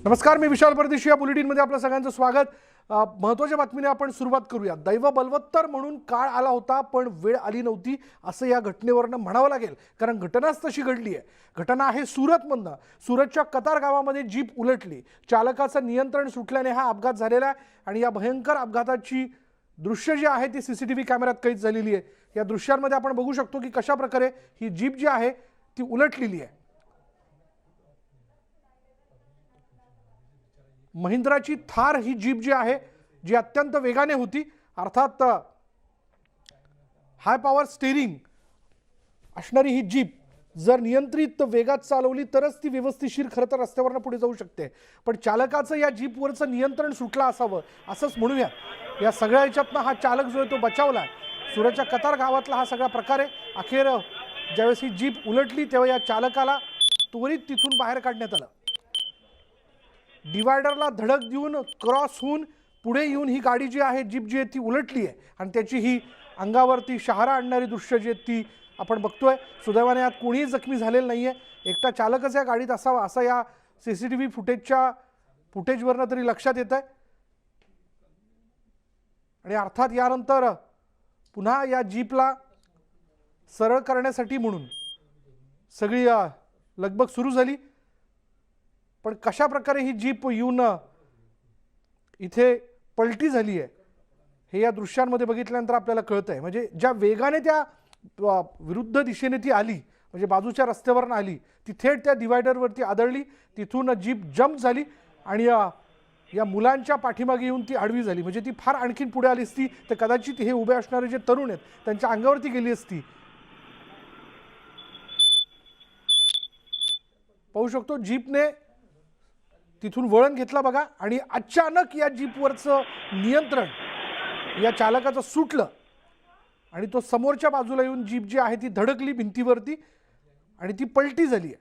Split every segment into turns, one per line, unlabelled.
नमस्कार, मी विशाल परदेशी. या बुलेटिनमध्ये आपलं सगळ्यांचं स्वागत. महत्त्वाच्या बातमीने आपण सुरुवात करूया. दैव बलवत्तर म्हणून काळ आला होता पण वेळ आली नव्हती असं या घटनेवरनं म्हणावं लागेल, कारण घटनाच तशी घडली आहे. घटना आहे सुरतमधनं. सुरतच्या कतार गावामध्ये जीप उलटली, चालकाचं नियंत्रण सुटल्याने हा अपघात झालेला आहे. आणि या भयंकर अपघाताची दृश्य जी आहे ती सीसीटीव्ही कॅमेऱ्यात कैद झालेली आहे. या दृश्यांमध्ये आपण बघू शकतो की कशा प्रकारे ही जीप जी आहे ती उलटलेली आहे. महिंद्राची थार ही जीप जी आहे, जी अत्यंत वेगाने होती, अर्थात हाय पॉवर स्टीअरिंग असणारी ही जीप जर नियंत्रित वेगात चालवली तरच ती व्यवस्थितशीर खरं तर रस्त्यावरनं पुढे जाऊ शकते. पण चालकाचं या जीपवरचं नियंत्रण सुटलं असावं असंच म्हणूया. या सगळ्या ह्याच्यातनं हा चालक जो आहे तो बचावला. सुरतच्या कतार गावातला हा सगळा प्रकार आहे. अखेर ज्यावेळेस ही जीप उलटली तेव्हा या चालकाला त्वरित तिथून बाहेर काढण्यात आलं. डिवायडरला धडक देऊन क्रॉस होऊन पुढे येऊन ही गाडी जी आहे, जीप जी आहे ती उलटली आहे आणि त्याची ही अंगावरती शहारा आणणारी दृश्य जी आहेत ती आपण बघतोय. सुदैवाने यात कोणीही जखमी झालेलं नाही आहे. एकटा चालकच या गाडीत असावा असं या सीसीटीव्ही फुटेजवरनं तरी लक्षात येत आहे. आणि अर्थात यानंतर पुन्हा या जीपला सरळ करण्यासाठी म्हणून सगळी लगबग सुरू झाली. पण कशा प्रकारे ही जीप येऊन इथे पलटी झाली आहे हे या दृश्यांमध्ये बघितल्यानंतर आपल्याला कळतंय. म्हणजे ज्या वेगाने त्या विरुद्ध दिशेने ती आली, म्हणजे बाजूच्या रस्त्यावरून आली, ती थेट त्या डिवायडरवरती आदळली. तिथून जीप जम्प झाली आणि या मुलांच्या पाठीमागे येऊन ती आडवी झाली. म्हणजे ती फार आणखीन पुढे आली असती तर कदाचित हे उभे असणारे जे तरुण आहेत त्यांच्या अंगावरती गेली असती. पाहू शकतो जीपने तिथून वळण घेतला बघा आणि अचानक या जीपवरचं नियंत्रण या चालकाचं सुटलं आणि तो समोरच्या बाजूला येऊन जीप जी आहे ती धडकली भिंतीवरती आणि ती पलटी झाली आहे.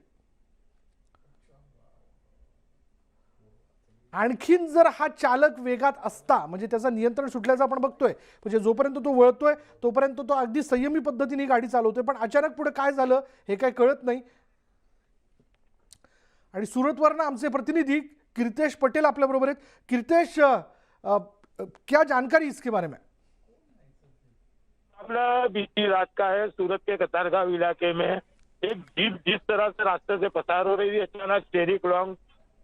आणखीन जर हा चालक वेगात असता, म्हणजे त्याचं नियंत्रण सुटल्याचं आपण बघतोय, म्हणजे जोपर्यंत तो वळतोय तोपर्यंत तो अगदी संयमी पद्धतीने गाडी चालवतोय, पण अचानक पुढे काय झालं हे काय कळत नाही. आणि सुरतवरनं आमचे प्रतिनिधी कीर्तेश पटेल आपल्या बरोबर आहेत. कीर्तेश, क्या जानकारी इसके बारे में?
अपना बीती रात का है, सूरत के कतारगांव इलाके में एक जीप जिस तरह से रास्ते से पसार हो रही थी, अचानक स्टीयरिंग लॉन्ग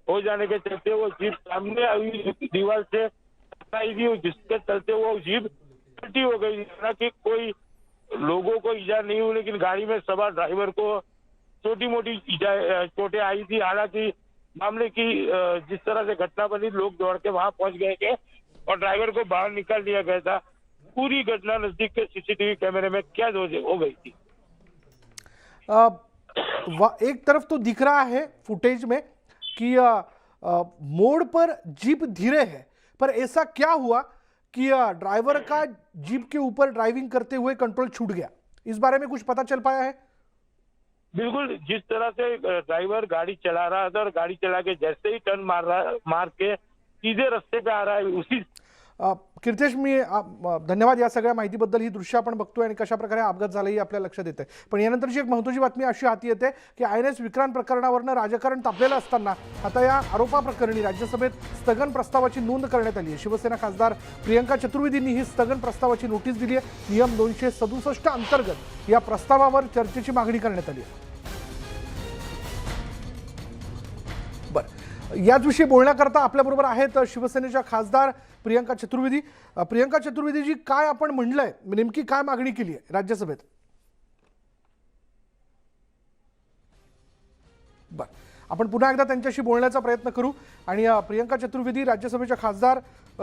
हो जाने के चलते वो जीप सामने आई दीवार से टकराई थी, जिसके चलते वो जीप पलटी हो गई. हालांकि कोई लोगों को इजा नहीं हुई, लेकिन गाड़ी में सवार ड्राइवर को छोटी मोटी चोटें आई थी. हालांकि मामले की जिस तरह से घटना बनी, लोग दौड़ के वहां पहुंच गए थे और ड्राइवर को बाहर निकाल दिया गया था. पूरी घटना नजदीक के सीसीटीवी कैमरे में कैद हो गई थी.
एक तरफ तो दिख रहा है फुटेज में कि मोड़ पर जीप धीरे है, पर ऐसा क्या हुआ कि ड्राइवर का जीप के ऊपर ड्राइविंग करते हुए कंट्रोल छूट गया? इस बारे में कुछ पता चल पाया है?
बिल्कुल, जिस तरह से ड्राइवर गाड़ी चला रहा था और गाड़ी चला के जैसे ही टर्न मार के सीधे रस्ते पे आ रहा है, उसी
कीर्तेश, मी धन्यवाद या सगळ्या माहितीबद्दल. ही दृश्य आपण बघतोय आणि कशा प्रकारे अपघात झालाही आपल्या लक्षात येते. पण यानंतरची एक महत्त्वाची बातमी अशी हाती येते की INS विक्रांत प्रकरणावरनं राजकारण तापलेलं असताना आता या आरोपाप्रकरणी राज्यसभेत स्थगन प्रस्तावाची नोंद करण्यात आली आहे. शिवसेना खासदार प्रियंका चतुर्वेदींनी ही स्थगन प्रस्तावाची नोटीस दिली आहे. नियम 267 अंतर्गत या प्रस्तावावर चर्चेची मागणी करण्यात आली आहे. बरं, याचविषयी बोलण्याकरता आपल्याबरोबर आहेत शिवसेनेच्या खासदार प्रियंका चतुर्वेदी. प्रियंका चतुर्वेदीजी, काय आपण म्हणलंय, नेमकी काय मागणी केली आहे राज्यसभेत? बरं, आपण पुन्हा एकदा त्यांच्याशी बोलण्याचा प्रयत्न करू. आणि प्रियंका चतुर्वेदी राज्यसभेच्या खासदार,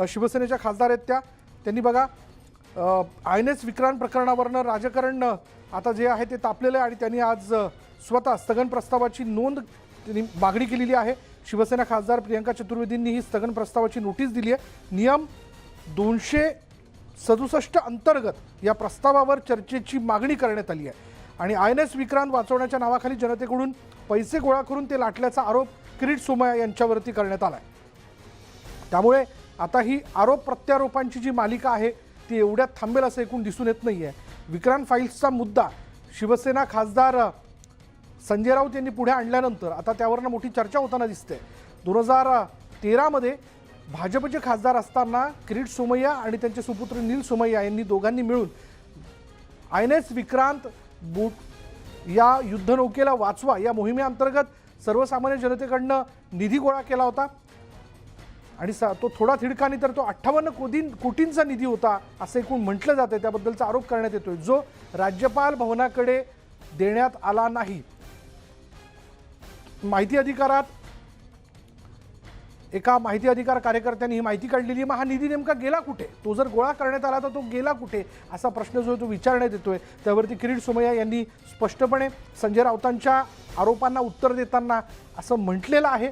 शिवसेनेच्या खासदार आहेत त्यांनी बघा INS विक्रांत प्रकरणावरनं राजकारण आता जे आहे ते तापलेलं आहे आणि त्यांनी आज स्वतः स्थगन प्रस्तावाची नोंद त्यांनी मागणी केलेली आहे. शिवसेना खासदार प्रियंका चतुर्वेदींनी ही स्थगन प्रस्तावाची नोटीस दिली आहे. नियम 267 अंतर्गत या प्रस्तावावर चर्चेची मागणी करण्यात आली आहे. आणि INS विक्रांत वाचवण्याच्या नावाखाली जनतेकडून पैसे गोळा करून ते लाटल्याचा आरोप किरीट सोमय्या यांच्यावरती करण्यात आला आहे. त्यामुळे आता ही आरोप प्रत्यारोपांची जी मालिका आहे ती एवढ्यात थांबेल असं एकूण दिसून येत नाही आहे. विक्रांत फाईल्सचा मुद्दा शिवसेना खासदार संजय राऊत यांनी पुढे आणल्यानंतर आता त्यावरनं मोठी चर्चा होताना दिसते. 2013मध्ये भाजपचे खासदार असताना किरीट सोमय्या आणि त्यांचे सुपुत्र नील सोमय्या यांनी दोघांनी मिळून INS विक्रांत बोट या युद्धनौकेला वाचवा या मोहिमेअंतर्गत सर्वसामान्य जनतेकडनं निधी गोळा केला होता आणि तो थोडा थिडकानी तर तो 58 कोटींचा निधी होता असं एकूण म्हटलं जाते, त्याबद्दलचा आरोप करण्यात येतोय, जो राज्यपाल भवनाकडे देण्यात आला नाही. माहिती अधिकारात एका माहिती अधिकार कार्यकर्त्यांनी ही माहिती काढलेली आहे. मग हा निधी नेमका गेला कुठे? तो जर गोळा करण्यात आला तर तो गेला कुठे असा प्रश्न जो आहे तो विचारण्यात येतोय. त्यावरती किरीट सोमय्या यांनी स्पष्टपणे संजय राऊतांच्या आरोपांना उत्तर देताना असं म्हटलेलं आहे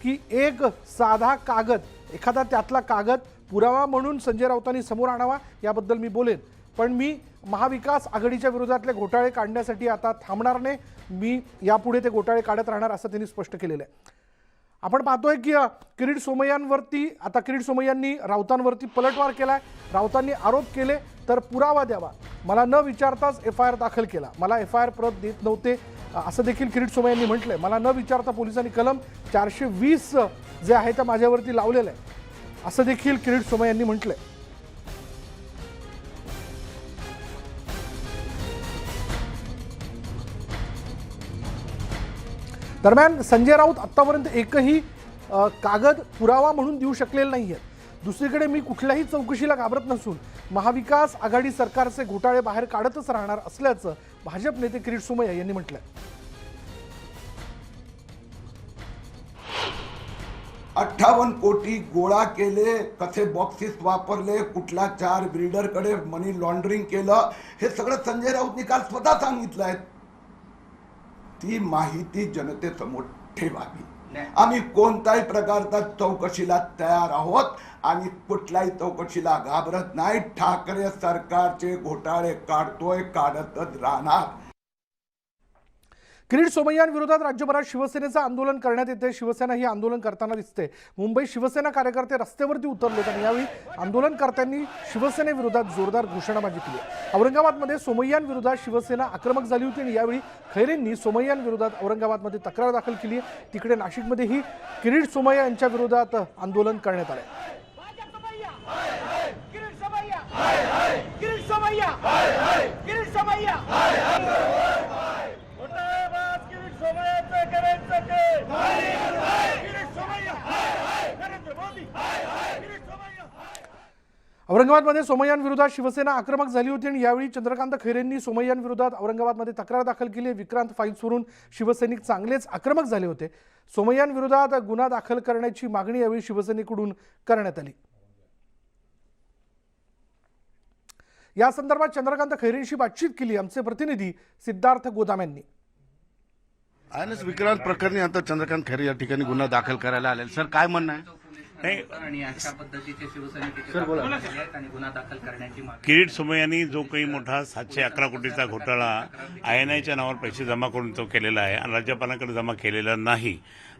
की एक साधा कागद, एखादा त्यातला कागद पुरावा म्हणून संजय राऊतांनी समोर आणावा याबद्दल मी बोलेन, पण मी महाविकास आघाडीच्या विरोधातले घोटाळे काढण्यासाठी आता थांबणार नाही, मी यापुढे ते घोटाळे काढत राहणार असं त्यांनी स्पष्ट केलेलं आहे. आपण पाहतोय की किरीट सोमय्यांनी राऊतांवरती पलटवार केलाय. राऊतांनी आरोप केले तर पुरावा द्यावा, मला न विचारताच FIR दाखल केला, मला FIR परत देत नव्हते असं देखील किरीट सोमय्यांनी म्हटलंय. मला न विचारता पोलिसांनी कलम 420 जे आहे ते माझ्यावरती लावलेलं आहे असं देखील किरीट सोमय्यांनी म्हटलंय. दरम्यान संजय राऊत आत्तापर्यंत एकही कागद पुरावा म्हणून देऊ शकलेला नाही आहे. दुसरीकडे मी कुठल्याही चौकशीला घाबरत नसून महाविकास आघाडी सरकारचे घोटाळे बाहेर काढतच राहणार असल्याचं भाजप नेते किरीट सोमय्या यांनी म्हटलंय.
58 कोटी गोळा केले, कसे बॉक्सेस वापरले, कुठल्या 4 बिल्डरकडे मनी लॉन्ड्रिंग केलं, हे सगळं संजय राऊतनी काल स्वतः सांगितलं आहे. ती माहिती जनतेसमोर ठेवावी. आम्ही कोणत्याही प्रकारच्या चौकशीला तयार आहोत आणि कुठल्याही चौकशीला घाबरत नाही. ठाकरे सरकारचे घोटाळे काढतोय, काढतच राहणार.
किरीट सोमय्यांविरोधात राज्यभरात शिवसेनेचं आंदोलन करण्यात येते. शिवसेना ही आंदोलन करताना दिसते. मुंबईत शिवसेना कार्यकर्ते रस्त्यावरती उतरले आणि यावेळी आंदोलनकर्त्यांनी शिवसेनेविरोधात जोरदार घोषणाबाजी केली. औरंगाबादमध्ये सोमय्यांविरोधात शिवसेना आक्रमक झाली होती आणि यावेळी खैरेंनी सोमय्यांविरोधात औरंगाबादमध्ये तक्रार दाखल केली आहे. तिकडे नाशिकमध्येही किरीट सोमय्या यांच्या विरोधात आंदोलन करण्यात आले. औरंगाबादमध्ये सोमय्यांविरोधात शिवसेना आक्रमक झाली होती आणि यावेळी चंद्रकांत खैरेंनी सोमय्यांविरोधात औरंगाबादमध्ये तक्रार दाखल केली. विक्रांत फाईल्सवरून शिवसैनिक चांगलेच आक्रमक झाले होते. सोमय्यांविरोधात गुन्हा दाखल करण्याची मागणी यावेळी शिवसेनेकडून करण्यात आली. या संदर्भात चंद्रकांत खैरेंशी बातचीत केली आमचे प्रतिनिधी सिद्धार्थ गोदाम यांनी.
INS विक्रांत प्रकरणी आता चंद्रकांत खैरे या ठिकाणी गुन्हा दाखल करायला आले. सर काय म्हणणं आहे?
आणि अशा पद्धतीचे शिवसैनिक आणि गुन्हा दाखल करण्याची मागणी.
किरीट सोमय्यांनी जो काही मोठा 711 कोटीचा घोटाळा INIच्या नावावर पैसे जमा करून तो केलेला आहे आणि राज्यपालांकडे जमा केलेला नाही,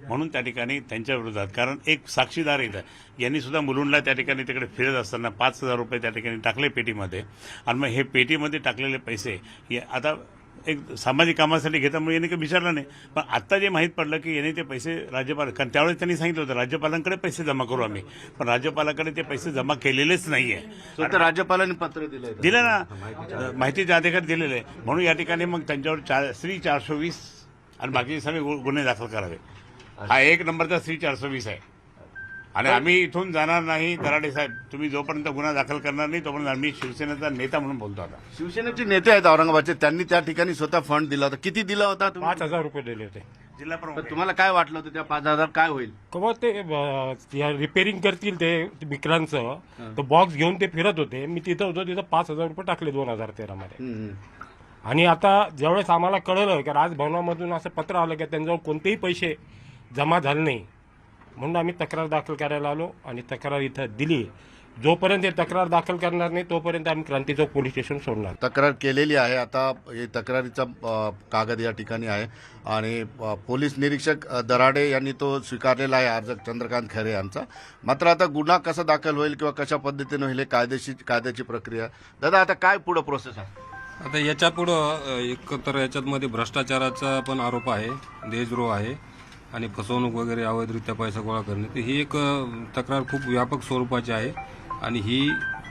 म्हणून त्या ठिकाणी त्यांच्या विरोधात, कारण एक साक्षीदार येतं यांनी सुद्धा मुलुंडला त्या ठिकाणी तिकडे फिरत असताना 5,000 रुपये त्या ठिकाणी टाकले पेटीमध्ये आणि मग हे पेटीमध्ये टाकलेले पैसे आता एक सामाजिक कामासाठी घेतामुळे यांनी काही विचारलं नाही. पण आत्ता जे माहीत पडलं की यांनी ते पैसे राज्यपाल, कारण त्यावेळेस त्यांनी सांगितलं होतं राज्यपालांकडे पैसे जमा करू आम्ही, पण राज्यपालाकडे ते पैसे जमा केलेलेच नाही आहे.
स्वतः राज्यपालांनी पत्र
दिलं ना, माहितीचे अधिकार दिलेले आहे. म्हणून या ठिकाणी मग त्यांच्यावर श्री 420 आणि बाकी सगळे गुन्हे दाखल करावे. हा 1 नंबरचा श्री 420 आहे आणि आम्ही इथून जाणार नाही. दराडे साहेब, तुम्ही जोपर्यंत गुन्हा दाखल करणार नाही तोपर्यंत आम्ही शिवसेनेचा नेता म्हणून बोलतो. आता
शिवसेनेचे नेते आहेत औरंगाबादचे, त्यांनी त्या ठिकाणी स्वतः फंड दिला होता. किती दिला होता?
5,000 रुपये दिले होते.
जिल्हा प्रमुख
तुम्हाला काय वाटलं होतं त्या 5,000 काय होईल?
किंवा ते रिपेअरिंग करतील ते विक्रांतचं, तो बॉक्स घेऊन ते फिरत होते. मी तिथं होतो, तिथं 5,000 रुपये टाकले 2013 मध्ये. आणि आता ज्यावेळेस आम्हाला कळलं की राजभवनामधून असं पत्र आलं की त्यांच्यावर कोणतेही पैसे जमा झाले नाही, म्हणून आम्ही तक्रार दाखल करायला आलो आणि तक्रार इथं दिली. जोपर्यंत हे तक्रार दाखल करणार नाही तोपर्यंत आम्ही क्रांती चौक पोलीस स्टेशन सोडणार.
तक्रार केलेली आहे. आता हे तक्रारीचा कागद या ठिकाणी आहे आणि पोलीस निरीक्षक दराडे यांनी तो स्वीकारलेला आहे अर्ज चंद्रकांत खैरे यांचा. मात्र आता गुन्हा कसा दाखल होईल किंवा कशा पद्धतीने होईल कायद्याची प्रक्रिया. दादा, आता काय पुढं प्रोसेस आहे?
आता याच्या पुढं एक तर याच्यामध्ये भ्रष्टाचाराचा पण आरोप आहे, देशद्रोह आहे आणि फसवणूक वगैरे अवैधरित्या पैसा गोळा करणे, तर ही एक तक्रार खूप व्यापक स्वरूपाची आहे आणि ही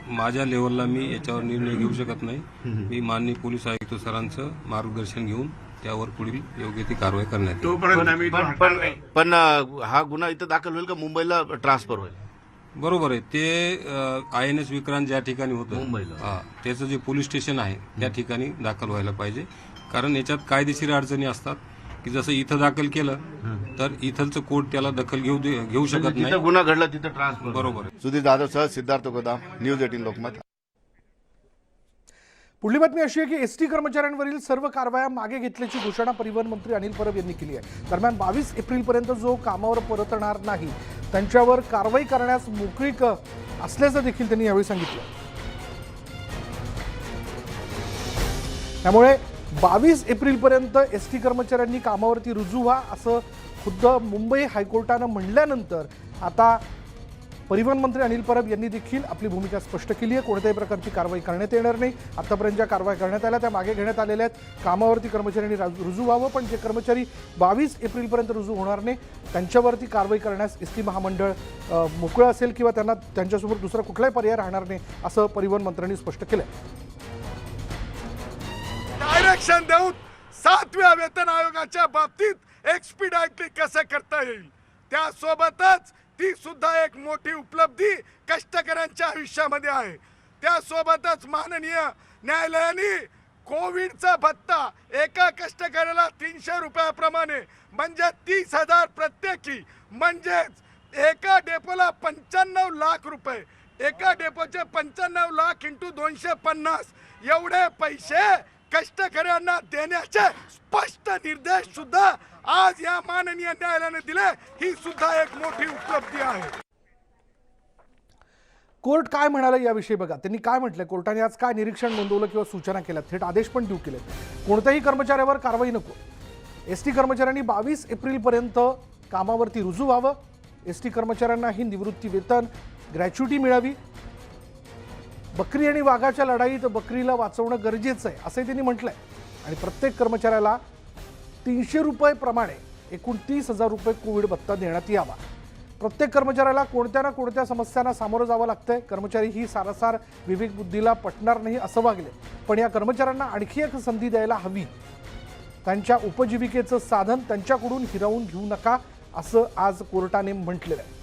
माझ्या लेवलला मी याच्यावर निर्णय घेऊ शकत नाही. मी माननीय पोलीस आयुक्त सरांचं मार्गदर्शन घेऊन त्यावर पुढील योग्य ती कारवाई करण्यात येईल.
तोपर्यंत आम्ही इथून हटणार नाही.
पण हा गुन्हा इथं दाखल होईल का मुंबईला ट्रान्सफर होईल?
बरोबर आहे. ते INS विक्रांत ज्या ठिकाणी होतं
मुंबईला.
त्याचं जे पोलीस स्टेशन आहे त्या ठिकाणी दाखल व्हायला पाहिजे. कारण याच्यात कायदेशीर अडचणी असतात की जसं इथं दाखल केलं तर इथलचं कोर्ट त्याला दखल घेऊ शकत नाही.
जिथं गुन्हा घडला तिथं ट्रान्सफर.
बरोबर आहे.
सुधीर जाधव सह सिद्धार्थ गोदाम, न्यूज 18 लोकमत.
पुढली बातमी अशी आहे की एसटी कर्मचाऱ्यांवरील सर्व कारवाया मागे घेतल्याची घोषणा परिवहन मंत्री अनिल परब यांनी केली आहे. दरम्यान 22 एप्रिलपर्यंत जो कामावर परतणार नाही त्यांच्यावर कारवाई करण्यास मोकळीक असल्याचं देखील त्यांनी यावेळी सांगितलं. त्यामुळे 22 एप्रिलपर्यंत एसटी कर्मचाऱ्यांनी कामावरती रुजू व्हा असं खुद्द मुंबई हायकोर्टानं म्हणल्यानंतर आता परिवहन मंत्री अनिल परब यांनी देखील आपली भूमिका स्पष्ट केली आहे. कोणत्याही प्रकारची कारवाई करण्यात येणार नाही. आतापर्यंत ज्या कारवाई करण्यात आल्या त्या मागे घेण्यात आलेल्या आहेत. कामावरती कर्मचाऱ्यांनी रुजू व्हावं, पण जे कर्मचारी 22 एप्रिलपर्यंत रुजू होणार नाही त्यांच्यावरती कारवाई करण्यास एसटी महामंडळ मोकळं असेल किंवा त्यांना त्यांच्यासमोर दुसरा कुठलाही पर्याय राहणार नाही असं परिवहन मंत्र्यांनी स्पष्ट केलं.
डायरेक्शन देऊन 7व्या वेतन आयोगाच्या बाबतीत एक्सपीडाइटली कसं करता येईल, त्यासोबतच ती सुद्धा एक मोठी उपलब्धी कष्टकऱ्यांच्या आयुष्यामध्ये आहे. त्यासोबतच माननीय न्यायालयाने कोविडचा भत्ता एका कष्टकऱ्याला 300 रुपयाप्रमाणे म्हणजे 30,000 प्रत्येकी, म्हणजेच एका डेपोला 95 लाख रुपये, एका डेपोचे 95 लाख इंटू 250 एवढे पैसे कष्टकऱ्यांना देण्याचे स्पष्ट निर्देश सुद्धा आज या माननीय न्यायालयाने दिले. ही सुद्धा एक मोठी उपलब्धी आहे.
कोर्ट काय म्हणालं याविषयी बघा. त्यांनी काय म्हटलं, कोर्टाने आज काय निरीक्षण नोंदवलं किंवा सूचना केल्या, थेट आदेश पण देऊ केले. कोणत्याही कर्मचाऱ्यावर कारवाई नको. एसटी कर्मचाऱ्यांनी 22 एप्रिलपर्यंत कामावरती रुजू व्हावं. एसटी कर्मचाऱ्यांनाही निवृत्ती वेतन, ग्रॅच्युटी मिळावी. बकरी आणि वाघाच्या लढाईत बकरीला वाचवणं गरजेचं आहे असंही त्यांनी म्हटलंय. आणि प्रत्येक कर्मचाऱ्याला 300 रुपये प्रमाणे एकूण 30,000 रुपये कोविड भत्ता देण्यात यावा. प्रत्येक कर्मचाऱ्याला कोणत्या ना कोणत्या समस्यांना सामोरं जावं लागतंय. कर्मचारी ही सारासार विवेक बुद्धीला पटणार नाही असं वागले, पण या कर्मचाऱ्यांना आणखी एक संधी द्यायला हवी. त्यांच्या उपजीविकेचं साधन त्यांच्याकडून हिरावून घेऊ नका असं आज कोर्टाने म्हटलेलं आहे.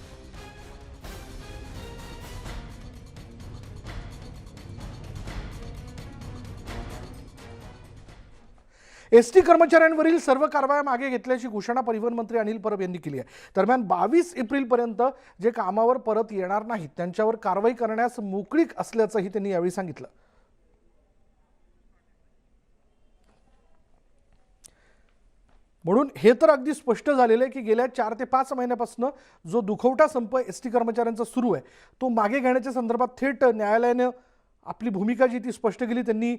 एसटी कर्मचाऱ्यांवरील सर्व कारवाया मागे घेतल्याची घोषणा परिवहन मंत्री अनिल परब यांनी केली आहे. दरम्यान 22 एप्रिलपर्यंत जे कामावर परत येणार नाहीत त्यांच्यावर कारवाई करण्यास मोकळीक असल्याचंही त्यांनी यावेळी सांगितलं. म्हणून हे तर अगदी स्पष्ट झालेलं आहे की गेल्या 4 ते 5 महिन्यापासून जो दुखवटा संप एसटी कर्मचाऱ्यांचा सुरू आहे तो मागे घेण्याच्या संदर्भात थेट न्यायालयाने आपली भूमिका जी ती स्पष्ट केली. त्यांनी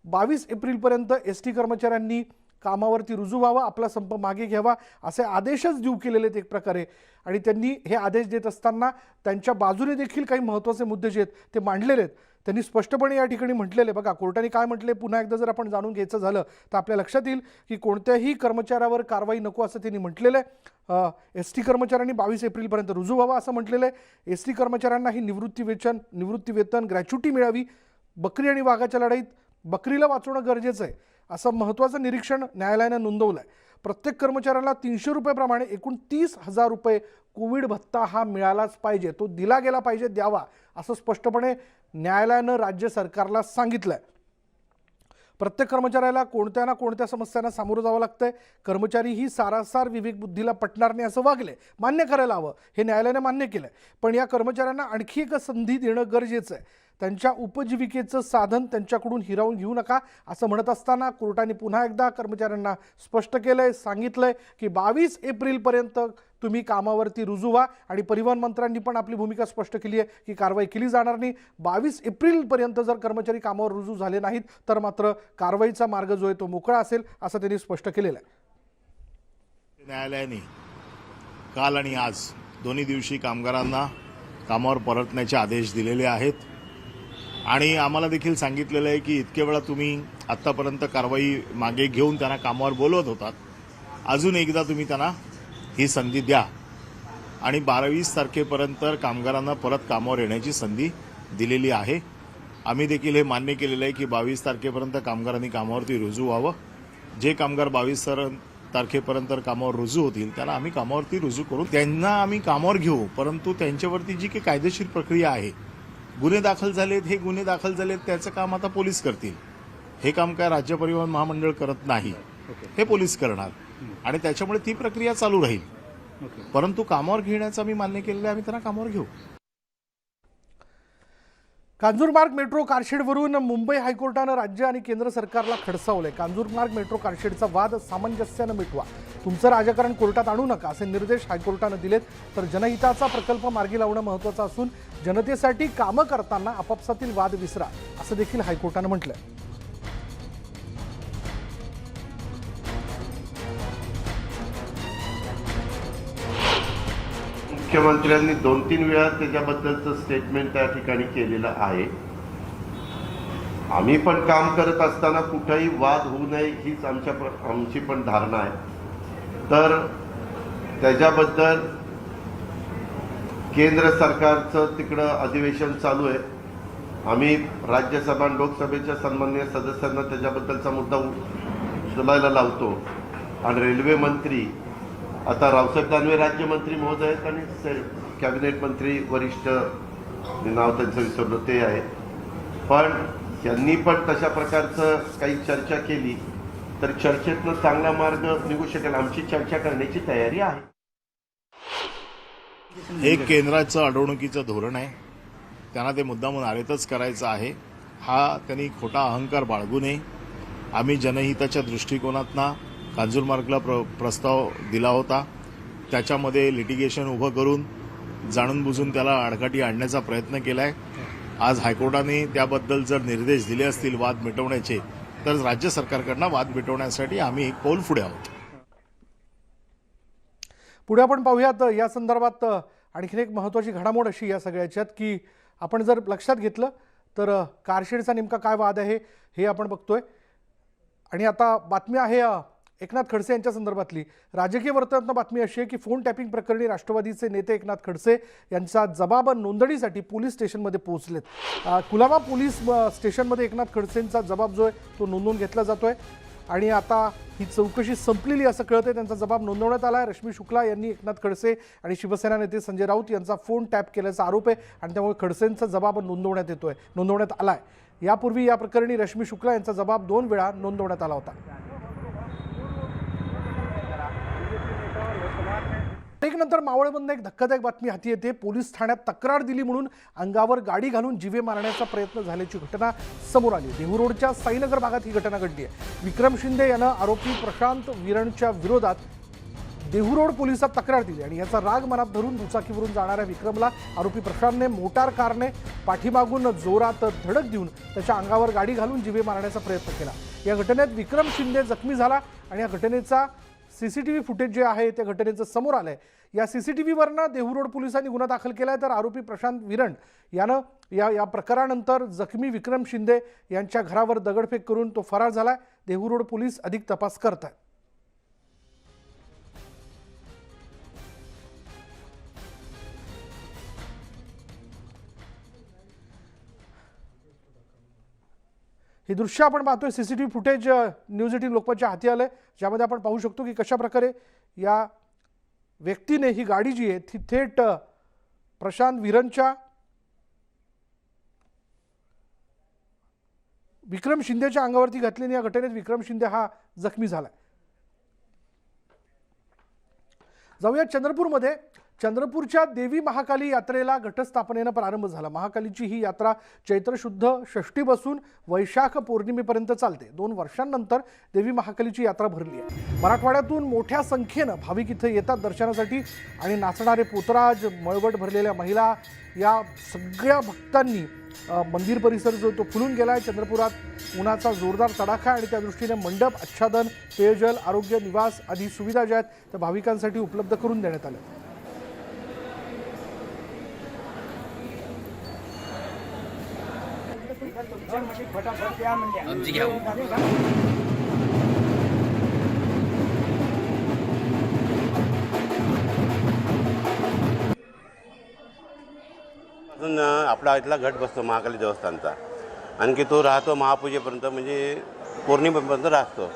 22 एप्रिलपर्यंत एसटी कर्मचाऱ्यांनी कामावरती रुजू व्हावा, आपला संप मागे घ्यावा असे आदेशच देऊ केलेले आहेत एक प्रकारे. आणि त्यांनी हे आदेश देत असताना त्यांच्या बाजूने देखील काही महत्त्वाचे मुद्दे जे आहेत ते मांडलेले आहेत. त्यांनी स्पष्टपणे या ठिकाणी म्हटलेले बघा, कोर्टाने काय म्हटले पुन्हा एकदा जर आपण जाणून घ्यायचं झालं तर आपल्या लक्षात येईल की कोणत्याही कर्मचाऱ्यावर कारवाई नको असं त्यांनी म्हटलेलं आहे. एसटी कर्मचाऱ्यांनी 22 एप्रिलपर्यंत रुजू व्हावा असं म्हटलेलं आहे. एसटी कर्मचाऱ्यांनाही निवृत्ती वेतन, ग्रॅच्युटी मिळावी. बकरी आणि वाघाच्या लढाईत बकरीला वाचवणं गरजेचं आहे असं महत्त्वाचं निरीक्षण न्यायालयानं नोंदवलं आहे. प्रत्येक कर्मचाऱ्याला 300 रुपयेप्रमाणे एकूण 30,000 रुपये कोविड भत्ता हा मिळालाच पाहिजे, तो दिला गेला पाहिजे, द्यावा असं स्पष्टपणे न्यायालयानं राज्य सरकारला सांगितलं आहे. प्रत्येक कर्मचाऱ्याला कोणत्या ना कोणत्या समस्यांना सामोरं जावं लागतंय. कर्मचारी ही सारासार विवेकबुद्धीला पटणार नाही असं वागले, मान्य करायला हवं, हे न्यायालयाने मान्य केलं आहे. पण या कर्मचाऱ्यांना आणखी एक संधी देणं गरजेचं आहे. त्यांच्या उपजीविकेचं साधन त्यांच्याकडून हिरावून घेऊ नका असं म्हणत असताना कोर्टाने पुन्हा एकदा कर्मचाऱ्यांना स्पष्ट केलंय, सांगितलंय की 22 एप्रिलपर्यंत तुम्ही कामावरती रुजू व्हा. आणि परिवहन मंत्र्यांनी पण आपली भूमिका स्पष्ट केली आहे की कारवाई केली जाणार नाही. 22 एप्रिलपर्यंत जर कर्मचारी कामावर रुजू झाले नाहीत तर मात्र कारवाईचा मार्ग जो आहे तो मोकळा असेल असं त्यांनी स्पष्ट केलेलं आहे.
न्यायालयाने काल आणि आज दोन्ही दिवशी कामगारांना कामावर परतण्याचे आदेश दिलेले आहेत आणि आम्हाला देखील सांगितलेलं आहे की इतके वेळा तुम्ही आत्तापर्यंत कारवाई मागे घेऊन त्यांना कामावर बोलवत होतात, अजून एकदा तुम्ही त्यांना ही संधी द्या आणि 22 तारखेपर्यंत कामगारांना परत कामावर येण्याची संधी दिलेली आहे. आम्ही देखील हे मान्य केलेलं आहे की 22 तारखेपर्यंत कामगारांनी कामावरती रुजू व्हावं. जे कामगार 22 तारखेपर्यंत कामावर रुजू होतील त्याला आम्ही कामावरती रुजू करू, त्यांना आम्ही कामावर घेऊ. परंतु त्यांच्यावरती जी काही कायदेशीर प्रक्रिया आहे, गुन्हे दाखल झालेत, हे गुन्हे दाखल झालेत त्याचं काम आता पोलीस करतील. हे काम काय राज्य परिवहन महामंडळ करत नाही, हे पोलीस करणार आणि त्याच्यामुळे ती प्रक्रिया चालू राहील. परंतु कामावर घेण्याचं आम्ही मान्य केलेलं आहे, आम्ही त्यांना कामावर घेऊ.
कांजूरमार्ग मेट्रो कारशेडवरून मुंबई हायकोर्टानं राज्य आणि केंद्र सरकारला खडसावलंय. कांजूरमार्ग मेट्रो कारशेडचा वाद सामंजस्यानं मिटवा, तुमचं राजकारण कोर्टात आणू नका असे निर्देश हायकोर्टानं दिलेत. तर जनहिताचा प्रकल्प मार्गी लावणं महत्त्वाचं असून जनतेसाठी कामं करताना आपापसातील वाद विसरा असं देखील हायकोर्टानं म्हटलंय.
मुख्यमंत्र्यांनी 2-3 वेळा त्याच्याबद्दलचं स्टेटमेंट त्या ठिकाणी केलेलं आहे. आम्ही पण काम करत असताना कुठेही वाद होऊ नये हीच आमची पण धारणा आहे. तर त्याच्याबद्दल केंद्र सरकारचं तिकडं अधिवेशन चालू आहे. आम्ही राज्यसभा आणि लोकसभेच्या सन्माननीय सदस्यांना त्याच्याबद्दलचा मुद्दा उचलायला लावतो. आणि रेल्वे मंत्री आता रावसाहेब दानवे राज्यमंत्री महोदय आहेत आणि कॅबिनेट मंत्री वरिष्ठ नाव त्यांचं विसरलं ते आहे. पण त्यांनी पण तशा प्रकारचं काही चर्चा केली तर चर्चेतनं चांगला मार्ग निघू शकेल. आमची चर्चा करण्याची तयारी आहे.
हे केंद्राचं अडवणुकीचं धोरण आहे, त्यांना ते मुद्दामून आरेतच करायचं आहे. हा त्यांनी खोटा अहंकार बाळगू नये. आम्ही जनहिताच्या दृष्टिकोनातनं कांजूरमार्गला प्रस्ताव दिला होता, त्याच्यामध्ये लिटिगेशन उभं करून जाणून बुजून त्याला आडकाठी आणण्याचा प्रयत्न केला आहे. आज हायकोर्टाने त्याबद्दल जर निर्देश दिले असतील वाद मिटवण्याचे तर राज्य सरकारकडनं वाद मिटवण्यासाठी आम्ही एक पाऊल पुढे आहोत.
पुढे आपण पाहूयात या संदर्भात आणखीन एक महत्त्वाची घडामोड अशी या सगळ्याच्यात की आपण जर लक्षात घेतलं तर कारशेडचा नेमका काय वाद आहे हे आपण बघतोय. आणि आता बातमी आहे एकनाथ खडसे यांच्या संदर्भातली. राजकीय वर्तनातनं बातमी अशी आहे की फोन टॅपिंग प्रकरणी राष्ट्रवादीचे नेते एकनाथ खडसे यांचा जबाब नोंदणीसाठी पोलीस स्टेशनमध्ये पोहोचलेत. कुलाबा पोलीस स्टेशनमध्ये एकनाथ खडसेंचा जबाब जो आहे तो नोंदवून घेतला जातोय आणि आता ही चौकशी संपलेली असं कळतंय. त्यांचा जबाब नोंदवण्यात आला आहे. रश्मी शुक्ला यांनी एकनाथ खडसे आणि शिवसेना नेते संजय राऊत यांचा फोन टॅप केल्याचा आरोप आहे आणि त्यामुळे खडसेंचा जबाब नोंदवण्यात आला आहे. यापूर्वी या प्रकरणी रश्मी शुक्ला यांचा जबाब 2 वेळा नोंदवण्यात आला होता. नंतर मावळमधून एक धक्कादायक बातमी हाती येते. पोलीस ठाण्यात तक्रार दिली म्हणून अंगावर गाडी घालून जीवे मारण्याचा प्रयत्न झाल्याची घटना समोर आली. देहू रोडच्या साईनगर भागात ही घटना घडली आहे. विक्रम शिंदे यानं आरोपी प्रशांत विरणच्या विरोधात देहू रोड पोलिसात तक्रार दिली आणि याचा राग मनात धरून दुचाकीवरून जाणाऱ्या विक्रमला आरोपी प्रशांतने मोटार कारने पाठीमागून जोरात धडक देऊन त्याच्या अंगावर गाडी घालून जीवे मारण्याचा प्रयत्न केला. या घटनेत विक्रम शिंदे जखमी झाला आणि या घटनेचा CCTV फुटेज जे आहे त्या घटनेचं समोर आलंय. या CCTVवरनं देहू रोड पोलिसांनी गुन्हा दाखल केलाय. तर आरोपी प्रशांत विरण यानं या प्रकारानंतर जखमी विक्रम शिंदे यांच्या घरावर दगडफेक करून तो फरार झालाय. देहू रोड पोलीस अधिक तपास करत आहेत. ही दृश्य आपण पाहतोय CCTV फुटेज न्यूज 18 लोकमतच्या हाती आलंय, ज्यामध्ये आपण पाहू शकतो की कशा प्रकारे या व्यक्तीने ही गाडी जी आहे ती थेट प्रशांत विरणच्या विक्रम शिंदेच्या अंगावरती घातली. या घटनेत विक्रम शिंदे हा जखमी झालाय. जाऊया चंद्रपूरमध्ये. चंद्रपूरच्या देवी महाकाली यात्रेला घटस्थापनेनं प्रारंभ झाला. महाकालीची ही यात्रा चैत्र शुद्ध षष्टीपासून वैशाख पौर्णिमेपर्यंत चालते. 2 वर्षांनंतर देवी महाकालीची यात्रा भरली आहे. मराठवाड्यातून मोठ्या संख्येनं भाविक इथं येतात दर्शनासाठी आणि नाचणारे पोतराज, मळवट भरलेल्या महिला या सगळ्या भक्तांनी मंदिर परिसर जो तो फुलून गेला आहे. चंद्रपुरात उन्हाचा जोरदार तडाखा आणि त्या दृष्टीने मंडप, आच्छादन, पेयजल, आरोग्य निवास आदी सुविधा ज्या आहेत त्या भाविकांसाठी उपलब्ध करून देण्यात आल्या.
तारखेपासून आपला इथला घट बसतो महाकाली देवस्थानचा. आणखी तो राहतो महापूजेपर्यंत, म्हणजे पौर्णिमेपर्यंत राहतो.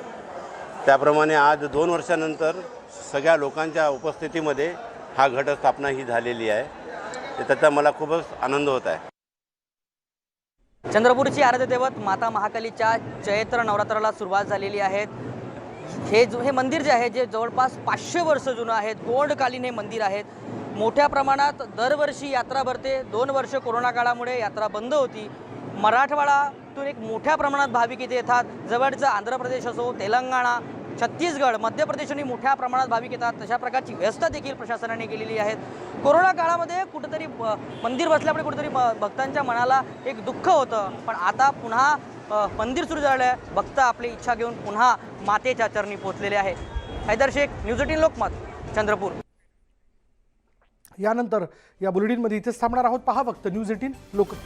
त्याप्रमाणे आज 2 वर्षानंतर सगळ्या लोकांच्या उपस्थितीमध्ये हा घट स्थापना ही झालेली आहे. तर त्याचा मला खूपच आनंद होत आहे.
चंद्रपूरची आराध्य दैवत माता महाकालीच्या चैत्र नवरात्राला सुरुवात झालेली आहे. हे मंदिर जे आहे जे जवळपास 500 वर्ष जुनं आहे, गोंडकालीन हे मंदिर आहे. मोठ्या प्रमाणात दरवर्षी यात्रा भरते. 2 वर्ष कोरोना काळामुळे यात्रा बंद होती. मराठवाड्यातून एक मोठ्या प्रमाणात भाविक इथे येतात. जवळचं आंध्र प्रदेश असो, तेलंगणा, छत्तीसगड, मध्य प्रदेशनी मोठ्या प्रमाणात भाविक येतात. तशा प्रकारची व्यवस्था देखील प्रशासनाने केलेली आहे. कोरोना काळामध्ये कुठेतरी मंदिर बसल्यामुळे कुठेतरी भक्तांच्या मनाला एक दुःख होतं, पण आता पुन्हा मंदिर सुरू झालं आहे. भक्त आपली इच्छा घेऊन पुन्हा मातेच्या चरणी पोहोचलेले आहे. हैदर शेख, न्यूज 18 लोकमत, चंद्रपूर.
यानंतर या बुलेटिनमध्ये इथेच थांबणार आहोत. पहा फक्त न्यूज 18 लोकमत.